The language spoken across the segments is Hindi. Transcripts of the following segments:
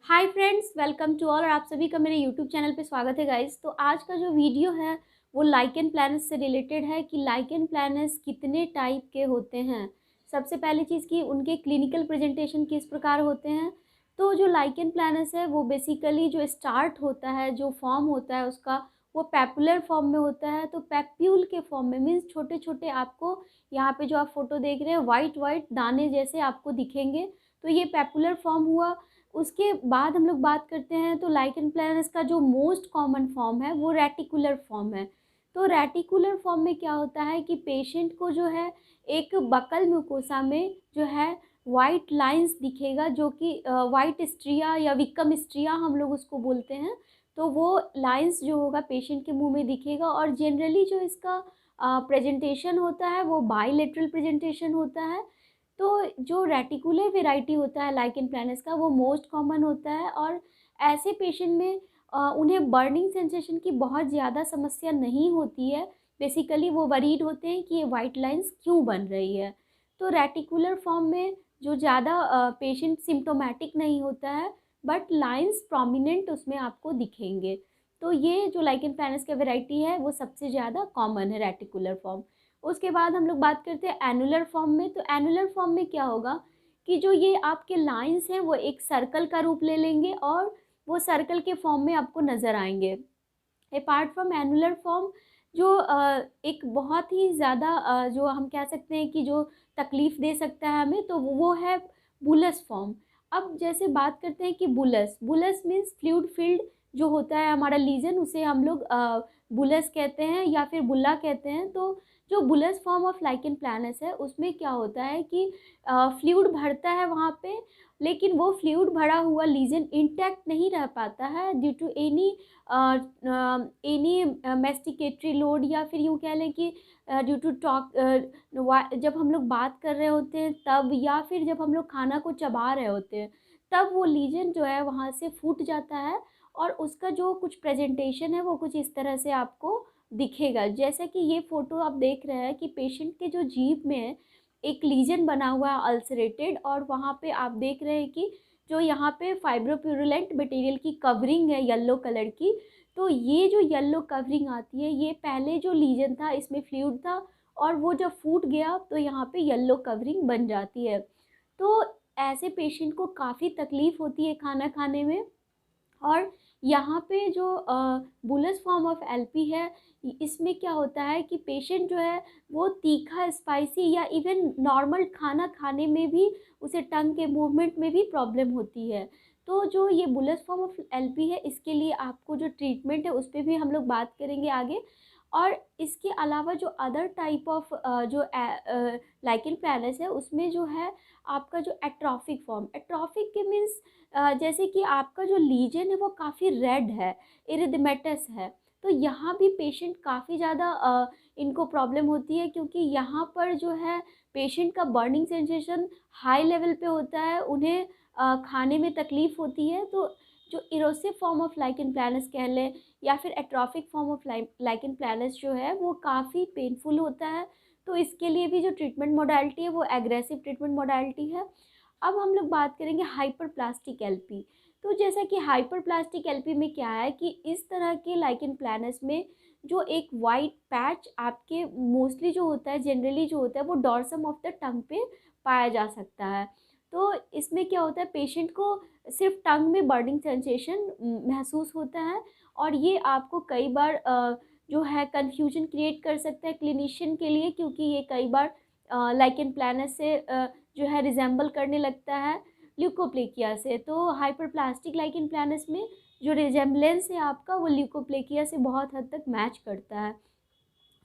Hi friends, welcome to all. और आप सभी का मेरे यूट्यूब चैनल पे स्वागत है गाइस। तो आज का जो वीडियो है वो लाइकेन प्लैनेट्स से रिलेटेड है कि लाइकेन प्लैनेट्स कितने टाइप के होते हैं। सबसे पहली चीज़ कि उनके क्लिनिकल प्रेजेंटेशन किस प्रकार होते हैं। तो जो लाइकेन प्लैनेट्स है वो बेसिकली जो स्टार्ट होता है, जो फॉर्म होता है उसका, वो पैपुलर फॉर्म में होता है। तो पैप्यूल के फॉर्म में मीन्स छोटे छोटे आपको यहाँ पे जो आप फोटो देख रहे हैं वाइट वाइट दाने जैसे आपको दिखेंगे। तो ये पैपुलर फॉर्म हुआ। उसके बाद हम लोग बात करते हैं तो लाइकेन प्लैनेट्स का जो मोस्ट कॉमन फॉर्म है वो रेटिकुलर फॉर्म है। तो रेटिकुलर फॉर्म में क्या होता है कि पेशेंट को जो है एक बकल म्यूकोसा में जो है वाइट लाइंस दिखेगा, जो कि वाइट स्ट्रिया या विकम स्ट्रिया हम लोग उसको बोलते हैं। तो वो लाइंस जो होगा पेशेंट के मुंह में दिखेगा। और जनरली जो इसका प्रेजेंटेशन होता है वो बाईलेटरल प्रेजेंटेशन होता है। तो जो रेटिकुलर वेराइटी होता है लाइकेन प्लैनेट्स का वो मोस्ट कॉमन होता है। और ऐसे पेशेंट में उन्हें बर्निंग सेंसेशन की बहुत ज़्यादा समस्या नहीं होती है। बेसिकली वो वरीड होते हैं कि ये वाइट लाइंस क्यों बन रही है। तो रेटिकुलर फॉर्म में जो ज़्यादा पेशेंट सिम्टोमेटिक नहीं होता है, बट लाइंस प्रोमिनेंट उसमें आपको दिखेंगे। तो ये जो लाइकेन प्लैनेट्स का वेराइटी है वो सबसे ज़्यादा कॉमन है, रेटिकुलर फॉर्म। उसके बाद हम लोग बात करते हैं एनुलर फॉर्म में। तो एनुलर फॉर्म में क्या होगा कि जो ये आपके लाइंस हैं वो एक सर्कल का रूप ले लेंगे और वो सर्कल के फॉर्म में आपको नज़र आएंगे। अपार्ट फ्रॉम एनुलर फॉर्म, जो एक बहुत ही ज़्यादा जो हम कह सकते हैं कि जो तकलीफ़ दे सकता है हमें, तो वो है बुलस फॉर्म। अब जैसे बात करते हैं कि bullous bullous means fluid field जो होता है हमारा लीजन, उसे हम लोग बुलस कहते हैं या फिर बुल्ला कहते हैं। तो जो bullous form of lichen planets है उसमें क्या होता है कि फ्लूइड भरता है वहाँ पे, लेकिन वो फ्लूइड भरा हुआ लीजन इंटैक्ट नहीं रह पाता है due to any masticatory load, या फिर यूँ कह लें कि ड्यू टू टॉक, जब हम लोग बात कर रहे होते हैं तब, या फिर जब हम लोग खाना को चबा रहे होते हैं तब वो लीजन जो है वहाँ से फूट जाता है। और उसका जो कुछ प्रेजेंटेशन है वो कुछ इस तरह से आपको दिखेगा। जैसे कि ये फ़ोटो आप देख रहे हैं कि पेशेंट के जो जीभ में है एक लीजन बना हुआ है अल्सरेटेड, और वहाँ पे आप देख रहे हैं कि जो यहाँ पे फाइब्रोप्यूरुलेंट मटेरियल की कवरिंग है येलो कलर की। तो ये जो येलो कवरिंग आती है ये पहले जो लीजन था इसमें फ्लूइड था, और वो जब फूट गया तो यहाँ पे येलो कवरिंग बन जाती है। तो ऐसे पेशेंट को काफ़ी तकलीफ़ होती है खाना खाने में। और यहाँ पे जो बुलस फॉर्म ऑफ एलपी है, इसमें क्या होता है कि पेशेंट जो है वो तीखा, स्पाइसी या इवन नॉर्मल खाना खाने में भी उसे टंग के मूवमेंट में भी प्रॉब्लम होती है। तो जो ये बुलस फॉर्म ऑफ एलपी है इसके लिए आपको जो ट्रीटमेंट है उस पर भी हम लोग बात करेंगे आगे। और इसके अलावा जो अदर टाइप ऑफ जो लाइकेन प्लैनेट्स है उसमें जो है आपका जो एट्रॉफिक फॉर्म, एट्रॉफिक के मीन्स जैसे कि आपका जो लीजन है वो काफ़ी रेड है, इरिथमेटस है। तो यहाँ भी पेशेंट काफ़ी ज़्यादा इनको प्रॉब्लम होती है, क्योंकि यहाँ पर जो है पेशेंट का बर्निंग सेंसेशन हाई लेवल पे होता है, उन्हें खाने में तकलीफ़ होती है। तो जो erosive form of lichen planets कह लें या फिर atrophic form of lichen planets जो है वो काफ़ी पेनफुल होता है। तो इसके लिए भी जो ट्रीटमेंट मोडालिटी है वो एग्रेसिव ट्रीटमेंट मोडालिटी है। अब हम लोग बात करेंगे हाइपरप्लास्टिक एलपी। तो जैसा कि हाइपरप्लास्टिक एलपी में क्या है कि इस तरह के लाइकेन प्लैनेट्स में जो एक वाइट पैच आपके मोस्टली जो होता है, जनरली जो होता है वो डॉर्सम ऑफ द टंग पे पाया जा सकता है। तो इसमें क्या होता है पेशेंट को सिर्फ टंग में बर्निंग सेंसेशन महसूस होता है। और ये आपको कई बार जो है कन्फ्यूजन क्रिएट कर सकता है क्लिनिशियन के लिए, क्योंकि ये कई बार लाइकेन प्लैनेट से जो है रिजेंबल करने लगता है ल्यूकोप्लेकिया से। तो हाइपरप्लास्टिक लाइकेन प्लैनेट्स में जो रिजेम्बलेंस है आपका वो ल्यूकोप्लेकिया से बहुत हद तक मैच करता है।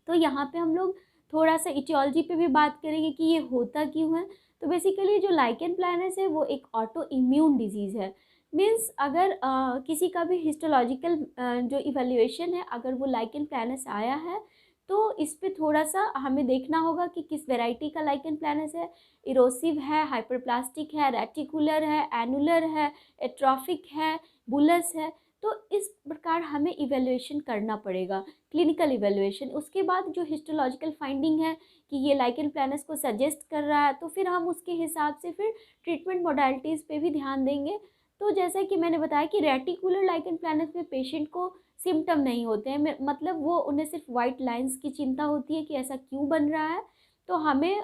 तो यहाँ पे हम लोग थोड़ा सा इटियोलॉजी पे भी बात करेंगे कि ये होता क्यों है। तो बेसिकली जो लाइकेन प्लैनेट्स है वो एक ऑटो इम्यून डिजीज़ है। मीन्स अगर किसी का भी हिस्टोलॉजिकल जो इवैल्यूएशन है, अगर वो लाइकेन प्लैनेट्स आया है तो इस पे थोड़ा सा हमें देखना होगा कि किस वैरायटी का लाइकेन प्लैनेट्स है। इरोसिव है, हाइपरप्लास्टिक है, रेटिकुलर है, एनुलर है, एट्रॉफिक है, बुलस है। तो इस प्रकार हमें इवैल्यूएशन करना पड़ेगा, क्लिनिकल इवैल्यूएशन। उसके बाद जो हिस्टोलॉजिकल फाइंडिंग है कि ये लाइकेन प्लैनेट्स को सजेस्ट कर रहा है, तो फिर हम उसके हिसाब से फिर ट्रीटमेंट मोडालिटीज़ पे भी ध्यान देंगे। तो जैसा कि मैंने बताया कि रेटिकुलर लाइकेन प्लैनस में पेशेंट को सिम्पटम नहीं होते हैं, मतलब वो उन्हें सिर्फ वाइट लाइंस की चिंता होती है कि ऐसा क्यों बन रहा है। तो हमें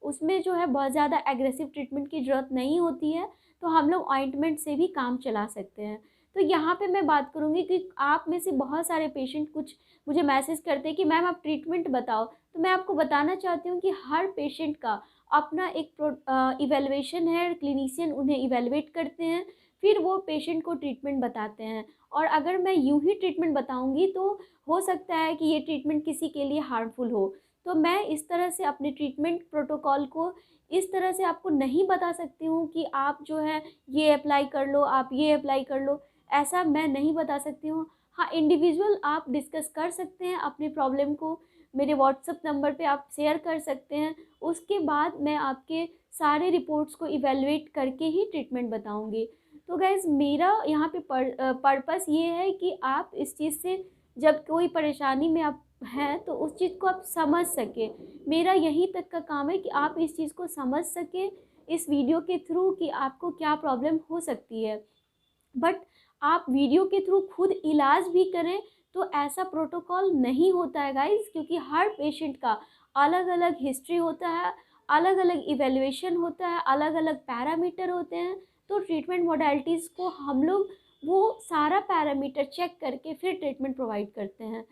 उसमें जो है बहुत ज़्यादा एग्रेसिव ट्रीटमेंट की ज़रूरत नहीं होती है, तो हम लोग ऑइंटमेंट से भी काम चला सकते हैं। तो यहाँ पे मैं बात करूँगी कि आप में से बहुत सारे पेशेंट कुछ मुझे मैसेज करते हैं कि मैम आप ट्रीटमेंट बताओ। तो मैं आपको बताना चाहती हूँ कि हर पेशेंट का अपना एक इवैल्यूएशन है, क्लिनिशियन उन्हें इवैल्यूएट करते हैं, फिर वो पेशेंट को ट्रीटमेंट बताते हैं। और अगर मैं यूँ ही ट्रीटमेंट बताऊँगी तो हो सकता है कि ये ट्रीटमेंट किसी के लिए हार्मफुल हो। तो मैं इस तरह से अपने ट्रीटमेंट प्रोटोकॉल को इस तरह से आपको नहीं बता सकती हूँ कि आप जो है ये अप्लाई कर लो, आप ये अप्लाई कर लो, ऐसा मैं नहीं बता सकती हूँ। हाँ, इंडिविजुअल आप डिस्कस कर सकते हैं अपनी प्रॉब्लम को, मेरे व्हाट्सएप नंबर पे आप शेयर कर सकते हैं। उसके बाद मैं आपके सारे रिपोर्ट्स को इवैल्यूएट करके ही ट्रीटमेंट बताऊँगी। तो गाइज़ मेरा यहाँ पे पर्पस ये है कि आप इस चीज़ से जब कोई परेशानी में आप हैं तो उस चीज़ को आप समझ सकें। मेरा यहीं तक का काम है कि आप इस चीज़ को समझ सकें इस वीडियो के थ्रू कि आपको क्या प्रॉब्लम हो सकती है। बट आप वीडियो के थ्रू खुद इलाज भी करें तो ऐसा प्रोटोकॉल नहीं होता है गाइज़, क्योंकि हर पेशेंट का अलग-अलग हिस्ट्री होता है, अलग-अलग इवैल्यूएशन होता है, अलग-अलग पैरामीटर होते हैं। तो ट्रीटमेंट मोडालिटीज़ को हम लोग वो सारा पैरामीटर चेक करके फिर ट्रीटमेंट प्रोवाइड करते हैं।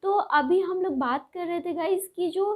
तो अभी हम लोग बात कर रहे थे गाइज़ कि जो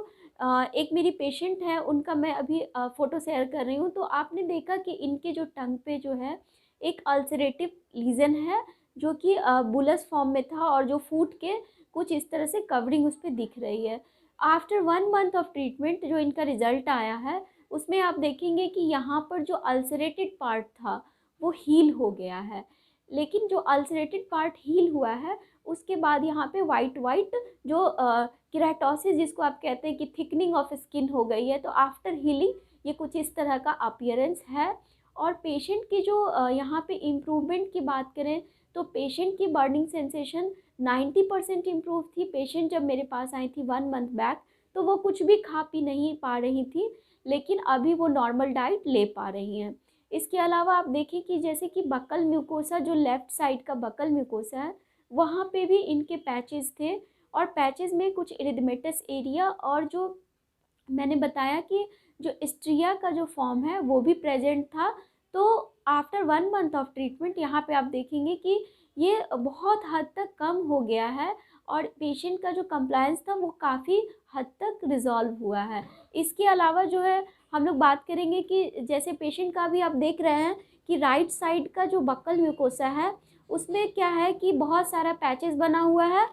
एक मेरी पेशेंट है उनका मैं अभी फ़ोटो शेयर कर रही हूँ। तो आपने देखा कि इनके जो टंग पे जो है एक अल्सरेटिव लीज़न है, जो कि बुलस फॉर्म में था और जो फूट के कुछ इस तरह से कवरिंग उस पे दिख रही है। आफ्टर 1 मंथ ऑफ ट्रीटमेंट जो इनका रिज़ल्ट आया है, उसमें आप देखेंगे कि यहाँ पर जो अल्सरेटेड पार्ट था, वो हील हो गया है। लेकिन जो अल्सरेटेड पार्ट हील हुआ है, उसके बाद यहाँ पे व्हाइट-व्हाइट जो केराटोसिस जिसको आप कहते हैं कि थिकनिंग ऑफ स्किन हो गई है, तो आफ्टर हीलिंग ये कुछ इस तरह का अपीयरेंस है। और पेशेंट की जो यहाँ पे इम्प्रूवमेंट की बात करें तो पेशेंट की बर्निंग सेंसेशन 90% इम्प्रूव थी। पेशेंट जब मेरे पास आई थी 1 मंथ बैक तो वो कुछ भी खा पी नहीं पा रही थी, लेकिन अभी वो नॉर्मल डाइट ले पा रही हैं। इसके अलावा आप देखें कि जैसे कि बक्कल म्यूकोसा जो लेफ़्ट साइड का बक्कल म्यूकोसा है, वहाँ पे भी इनके पैचेज़ थे और पैचेज़ में कुछ इरिथमेटस एरिया और जो मैंने बताया कि जो स्ट्रिया का जो फॉर्म है वो भी प्रेजेंट था। तो आफ्टर 1 मंथ ऑफ ट्रीटमेंट यहाँ पे आप देखेंगे कि ये बहुत हद तक कम हो गया है और पेशेंट का जो कंप्लायंस था वो काफ़ी हद तक रिज़ॉल्व हुआ है। इसके अलावा जो है हम लोग बात करेंगे कि जैसे पेशेंट का भी आप देख रहे हैं कि राइट साइड का जो बक्कल म्यूकोसा है, उसमें क्या है कि बहुत सारा पैचेज़ बना हुआ है।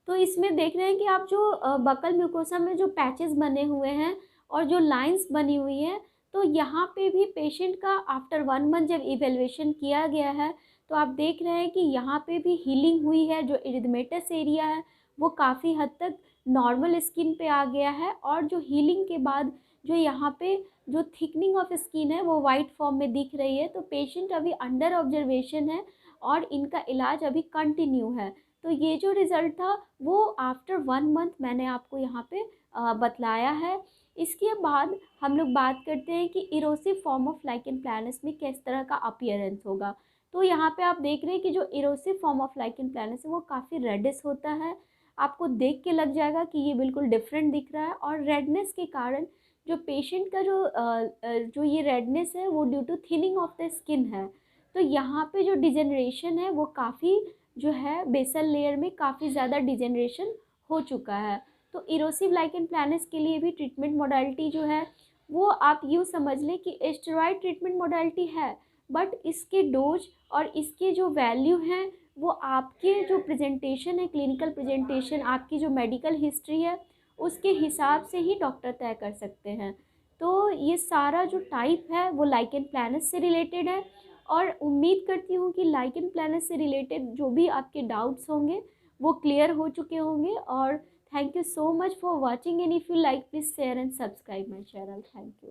तो इसमें देख रहे हैं कि आप जो बकल म्यूकोसा में जो पैचेस बने हुए हैं और जो लाइंस बनी हुई हैं, तो यहाँ पे भी पेशेंट का आफ्टर 1 मंथ जब इवैल्यूएशन किया गया है, तो आप देख रहे हैं कि यहाँ पे भी हीलिंग हुई है। जो इरिथमेटस एरिया है, वो काफ़ी हद तक नॉर्मल स्किन पे आ गया है और जो हीलिंग के बाद जो यहाँ पे जो थिकनिंग ऑफ स्किन है, वो वाइट फॉर्म में दिख रही है। तो पेशेंट अभी अंडर ऑब्जर्वेशन है और इनका इलाज अभी कंटिन्यू है। तो ये जो रिज़ल्ट था वो आफ्टर 1 मंथ मैंने आपको यहाँ पे बतलाया है। इसके बाद हम लोग बात करते हैं कि erosive form of lichen planus में किस तरह का अपीयरेंस होगा। तो यहाँ पे आप देख रहे हैं कि जो erosive form of lichen planus है वो काफ़ी रेडिश होता है। आपको देख के लग जाएगा कि ये बिल्कुल डिफरेंट दिख रहा है और रेडनेस के कारण जो पेशेंट का जो ये रेडनेस है वो due to thinning of the skin है। तो यहाँ पे जो डिजेनरेशन है वो काफ़ी जो है बेसल लेयर में काफ़ी ज़्यादा डिजेनरेशन हो चुका है। तो इरोसिव लाइकेन प्लैनस के लिए भी ट्रीटमेंट मोडालिटी जो है वो आप यूँ समझ लें कि स्टेरॉइड ट्रीटमेंट मोडालिटी है, बट इसके डोज और इसके जो वैल्यू हैं वो आपके जो प्रेजेंटेशन है, क्लिनिकल प्रेजेंटेशन, आपकी जो मेडिकल हिस्ट्री है उसके हिसाब से ही डॉक्टर तय कर सकते हैं। तो ये सारा जो टाइप है वो लाइकेन प्लैनस से रिलेटेड है और उम्मीद करती हूँ कि लाइकेन प्लैनस से रिलेटेड जो भी आपके डाउट्स होंगे वो क्लियर हो चुके होंगे। और thank you so much for watching and if you like please share and subscribe my channel. Thank you.